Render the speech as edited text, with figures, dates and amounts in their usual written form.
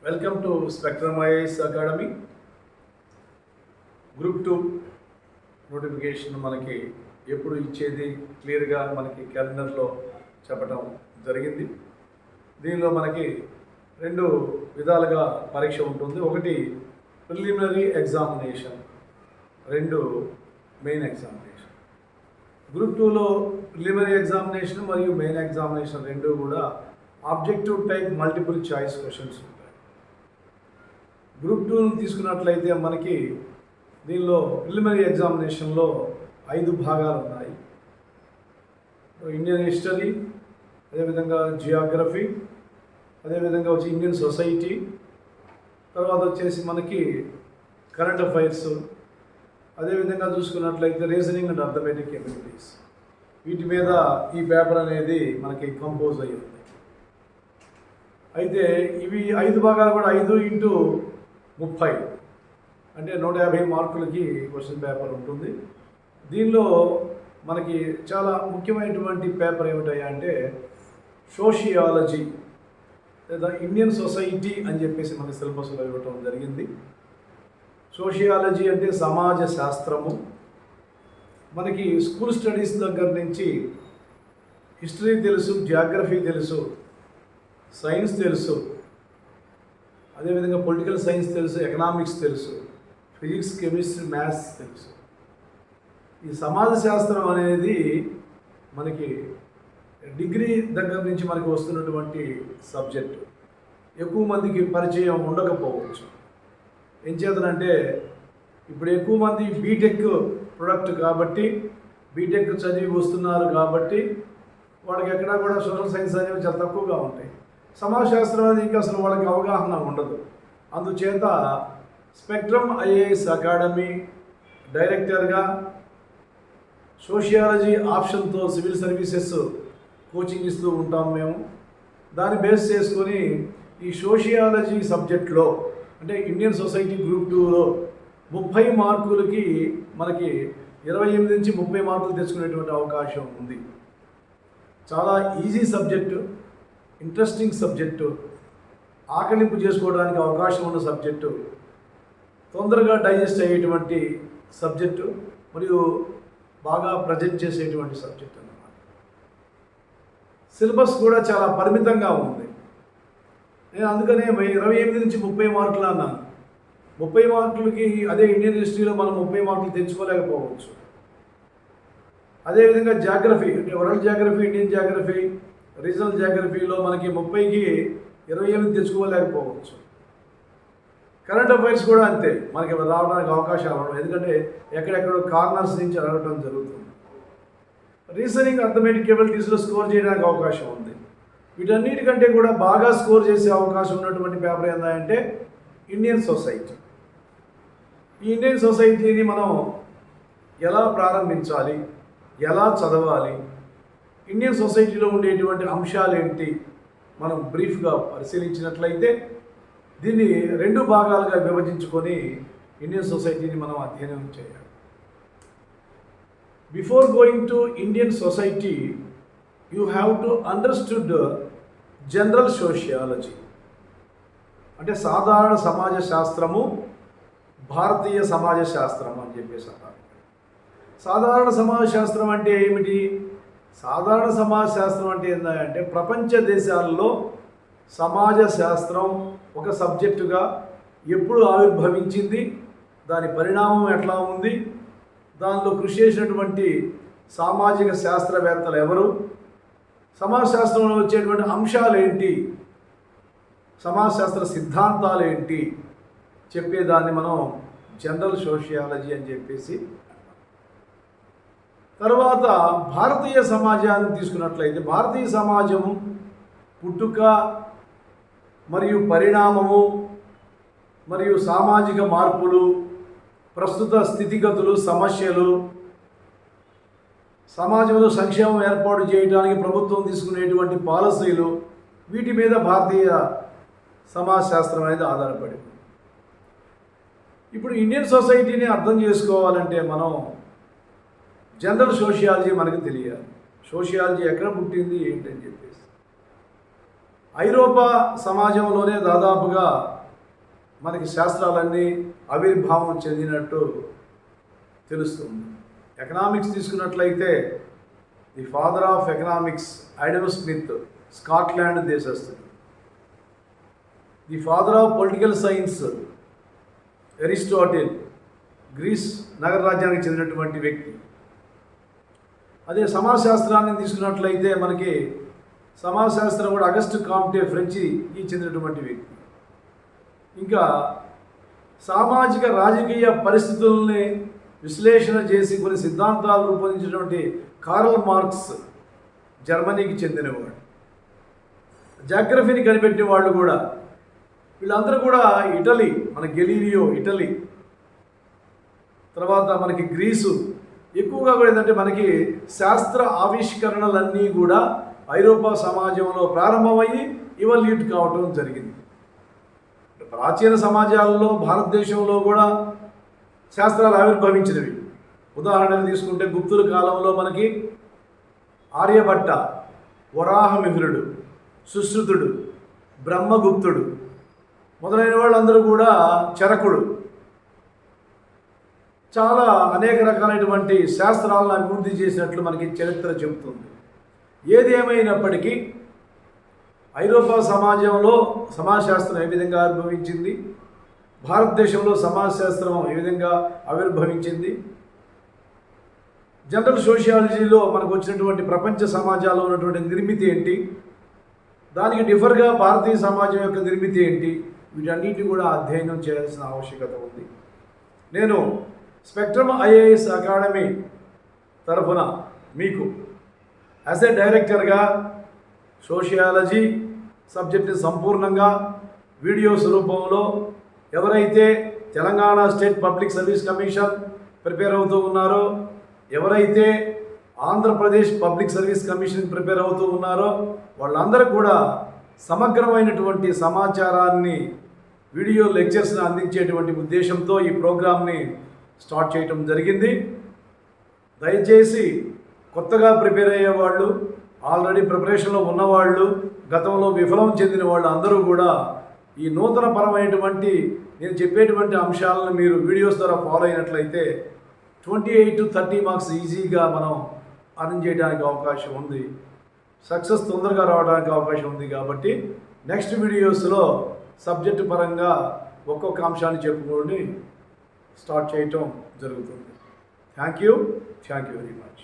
Welcome to spectrum IAS academy. Group 2 notification మనకి ఎప్పుడు ఇచ్చేది క్లియర్గా మనకి క్యాలెండర్లో చెప్పడం జరిగింది. దీనిలో మనకి రెండు విధాలుగా పరీక్ష ఉంటుంది. ఒకటి ప్రిలిమినరీ ఎగ్జామినేషన్, రెండు మెయిన్ ఎగ్జామినేషన్. గ్రూప్ 2లో ప్రిలిమినరీ ఎగ్జామినేషన్ మరియు మెయిన్ ఎగ్జామినేషన్ రెండు కూడా objective type multiple choice questions ఉంటాయి. గ్రూప్ 2 తీసుకున్నట్లయితే మనకి దీనిలో ప్రిలిమినరీ ఎగ్జామినేషన్లో 5 భాగాలు ఉన్నాయి. ఇండియన్ హిస్టరీ, అదేవిధంగా జియోగ్రఫీ, అదేవిధంగా వచ్చి ఇండియన్ సొసైటీ, తర్వాత వచ్చేసి మనకి కరెంట్ అఫైర్స్, అదేవిధంగా చూసుకున్నట్లయితే రీజనింగ్ అండ్ అర్థమెటిక్ ఎబిలిటీస్. వీటి మీద ఈ పేపర్ అనేది మనకి కంపోజ్ అయ్యింది. అయితే ఇవి 5 భాగాలు కూడా 5x30 అంటే 150 మార్కులకి క్వశ్చన్ పేపర్ ఉంటుంది. దీనిలో మనకి చాలా ముఖ్యమైనటువంటి పేపర్ ఏమిటయ్యా అంటే సోషియాలజీ లేదా ఇండియన్ సొసైటీ అని చెప్పేసి మనకి సిలబస్లో ఇవ్వటం జరిగింది. సోషియాలజీ అంటే సమాజ శాస్త్రము. మనకి స్కూల్ స్టడీస్ దగ్గర నుంచి హిస్టరీ తెలుసు, జియోగ్రఫీ తెలుసు, సైన్స్ తెలుసు, అదేవిధంగా పొలిటికల్ సైన్స్ తెలుసు, ఎకనామిక్స్ తెలుసు, ఫిజిక్స్, కెమిస్ట్రీ, మ్యాథ్స్ తెలుసు. ఈ సమాజ శాస్త్రం అనేది మనకి డిగ్రీ దగ్గర నుంచి మనకి వస్తున్నటువంటి సబ్జెక్టు. ఎక్కువ మందికి పరిచయం ఉండకపోవచ్చు. ఏం చేతనంటే ఇప్పుడు ఎక్కువ మంది బీటెక్ ప్రొడక్ట్ కాబట్టి, బీటెక్ చదివి వస్తున్నారు కాబట్టి వాళ్ళకి ఎక్కడా కూడా సోషల్ సైన్స్ అనేవి చాలా తక్కువగా ఉంటాయి. సమాజ శాస్త్రం అనేది ఇంకా అసలు వాళ్ళకి అవగాహన ఉండదు. అందుచేత స్పెక్ట్రమ్ ఐఏఎస్ అకాడమీ డైరెక్టర్గా సోషియాలజీ ఆప్షన్తో సివిల్ సర్వీసెస్ కోచింగ్ ఇస్తూ ఉంటాం మేము. దాన్ని బేస్ చేసుకొని ఈ సోషియాలజీ సబ్జెక్ట్లో అంటే ఇండియన్ సొసైటీ గ్రూప్ 2లో 30 మార్కులకి మనకి 28 నుంచి 30 మార్కులు తెచ్చుకునేటువంటి అవకాశం ఉంది. చాలా ఈజీ సబ్జెక్టు, ఇంట్రెస్టింగ్ సబ్జెక్టు, ఆకలింపు చేసుకోవడానికి అవకాశం ఉన్న సబ్జెక్టు, తొందరగా డైజెస్ట్ అయ్యేటువంటి సబ్జెక్టు మరియు బాగా ప్రజెంట్ చేసేటువంటి సబ్జెక్ట్ అన్నమాట. సిలబస్ కూడా చాలా పరిమితంగా ఉంది. నేను అందుకనే 28 నుంచి 30 మార్కులు అన్నాను. 30 మార్కులకి అదే ఇండియన్ హిస్టరీలో మనం 30 మార్కులు తెచ్చుకోలేకపోవచ్చు. అదేవిధంగా జాగ్రఫీ అంటే world geography, Indian geography, regional జాగ్రఫీలో మనకి 30కి 28 తెచ్చుకోలేకపోవచ్చు. కరెంట్ అఫైర్స్ కూడా అంతే, మనకి రావడానికి అవకాశాలు ఉండవు. ఎందుకంటే ఎక్కడెక్కడో కార్నర్స్ నుంచి అడగటం జరుగుతుంది. రీజనింగ్ అర్థమెటిక్ ఎబిలిటీస్లో స్కోర్ చేయడానికి అవకాశం ఉంది. వీటన్నిటికంటే కూడా బాగా స్కోర్ చేసే అవకాశం ఉన్నటువంటి పేపర్ ఏంటంటే ఇండియన్ సొసైటీ. ఈ ఇండియన్ సొసైటీని మనం ఎలా ప్రారంభించాలి, ఎలా చదవాలి, ఇండియన్ సొసైటీలో ఉండేటువంటి అంశాలు ఏంటి మనం బ్రీఫ్గా పరిశీలించినట్లయితే దీన్ని 2 భాగాలుగా విభజించుకొని ఇండియన్ సొసైటీని మనం అధ్యయనం చేయాలి. Before going to Indian society you have to understood general sociology అంటే సాధారణ సమాజ శాస్త్రము, భారతీయ సమాజ శాస్త్రం అని చెప్పేసి అన్నారు. సాధారణ సమాజ శాస్త్రం అంటే ఏమిటి? సాధారణ సమాజ శాస్త్రం అంటే ఏంటంటే ప్రపంచ దేశాల్లో సమాజ శాస్త్రం ఒక సబ్జెక్టుగా ఎప్పుడు ఆవిర్భవించింది, దాని పరిణామం ఎట్లా ఉంది, దానిలో కృషి చేసినటువంటి సామాజిక శాస్త్రవేత్తలు ఎవరు, సమాజ శాస్త్రంలో వచ్చేటువంటి అంశాలు ఏంటి, సమాజ శాస్త్ర సిద్ధాంతాలు ఏంటి చెప్పేదాన్ని మనం జనరల్ సోషియాలజీ అని చెప్పేసి. తర్వాత భారతీయ సమాజాన్ని తీసుకున్నట్లయితే భారతీయ సమాజము పుట్టుక మరియు పరిణామము మరియు సామాజిక మార్పులు, ప్రస్తుత స్థితిగతులు, సమస్యలు, సమాజంలో సంక్షేమం ఏర్పాటు చేయడానికి ప్రభుత్వం తీసుకునేటువంటి పాలసీలు, వీటి మీద భారతీయ సమాజ శాస్త్రం అనేది ఆధారపడింది. ఇప్పుడు ఇండియన్ సొసైటీని అర్థం చేసుకోవాలంటే మనం జనరల్ సోషియాలజీ మనకు తెలియాలి. సోషియాలజీ ఎక్కడ పుట్టింది ఏంటని చెప్పేసి. ఐరోపా సమాజంలోనే దాదాపుగా మనకి శాస్త్రాలన్నీ ఆవిర్భావం చెందినట్టు తెలుస్తుంది. ఎకనామిక్స్ తీసుకున్నట్లయితే the father of economics Adam Smith, Scotland దేశస్థుడు. The father of political science Aristotle, Greece నగర రాజ్యానికి చెందినటువంటి వ్యక్తి. అదే సమాజశాస్త్రాన్ని తీసుకున్నట్లయితే మనకి సమాజశాస్త్రం కూడా అగస్ట్ కాంటే ఫ్రెంచికి చెందినటువంటి వ్యక్తి. ఇంకా సామాజిక రాజకీయ పరిస్థితుల్ని విశ్లేషణ చేసి కొన్ని సిద్ధాంతాలు రూపొందించినటువంటి కార్ల్ మార్క్స్ జర్మనీకి చెందినవాడు. జాగ్రఫీని కనిపెట్టిన వాళ్ళు కూడా వీళ్ళందరూ కూడా ఇటలీ, మన గెలీలియో ఇటలీ, తర్వాత మనకి గ్రీసు. ఎక్కువగా కూడా ఏంటంటే మనకి శాస్త్ర ఆవిష్కరణలన్నీ కూడా ఐరోపా సమాజంలో ప్రారంభమయ్యి ఇవల్యూట్ కావటం జరిగింది. ప్రాచీన సమాజాలలో భారతదేశంలో కూడా శాస్త్రాలు ఆవిర్భవించినవి. ఉదాహరణకు తీసుకుంటే గుప్తుల కాలంలో మనకి ఆర్యభట్ట, వరాహమిహిరుడు, సుశ్రుతుడు, బ్రహ్మగుప్తుడు మొదలైన వాళ్ళందరూ కూడా, చరకుడు, చాలా అనేక రకాలైనటువంటి శాస్త్రాలను అభివృద్ధి చేసినట్లు మనకి చరిత్ర చెబుతుంది. ఏది ఏమైనప్పటికీ ఐరోపా సమాజంలో సమాజశాస్త్రం ఏ విధంగా ఆవిర్భవించింది, భారతదేశంలో సమాజశాస్త్రం ఏ విధంగా ఆవిర్భవించింది, జనరల్ సోషియాలజీలో మనకు వచ్చినటువంటి ప్రపంచ సమాజాల్లో ఉన్నటువంటి నిర్మితి ఏంటి, దానికి డిఫర్గా భారతీయ సమాజం యొక్క నిర్మితి ఏంటి, వీటన్నిటిని కూడా అధ్యయనం చేయాల్సిన ఆవశ్యకత ఉంది. నేను స్పెక్ట్రమ్ ఐఏఎస్ అకాడమీ తరఫున మీకు యాజ్ ఏ డైరెక్టర్గా సోషియాలజీ సబ్జెక్ట్ని సంపూర్ణంగా వీడియోస్ రూపంలో ఎవరైతే Telangana state public service commission prepare అవుతూ ఉన్నారో, ఎవరైతే Andhra Pradesh public service commission prepare అవుతూ ఉన్నారో వాళ్ళందరూ కూడా సమగ్రమైనటువంటి సమాచారాన్ని వీడియో లెక్చర్స్ని అందించేటువంటి ఉద్దేశంతో ఈ ప్రోగ్రామ్ని స్టార్ట్ చేయటం జరిగింది. దయచేసి కొత్తగా ప్రిపేర్ అయ్యేవాళ్ళు, ఆల్రెడీ ప్రిపరేషన్లో ఉన్నవాళ్ళు, గతంలో విఫలం చెందిన వాళ్ళు అందరూ కూడా ఈ నూతన పరమైనటువంటి నేను చెప్పేటువంటి అంశాలను మీరు వీడియోస్ ద్వారా ఫాలో అయినట్లయితే 28 to 30 మార్క్స్ ఈజీగా మనం అర్న్ చేయడానికి అవకాశం ఉంది. సక్సెస్ తొందరగా రావడానికి అవకాశం ఉంది. కాబట్టి నెక్స్ట్ వీడియోస్లో సబ్జెక్టు పరంగా ఒక్కొక్క అంశాన్ని చెప్పుకొని స్టార్ట్ చేయటం జరుగుతుంది. Thank you very much.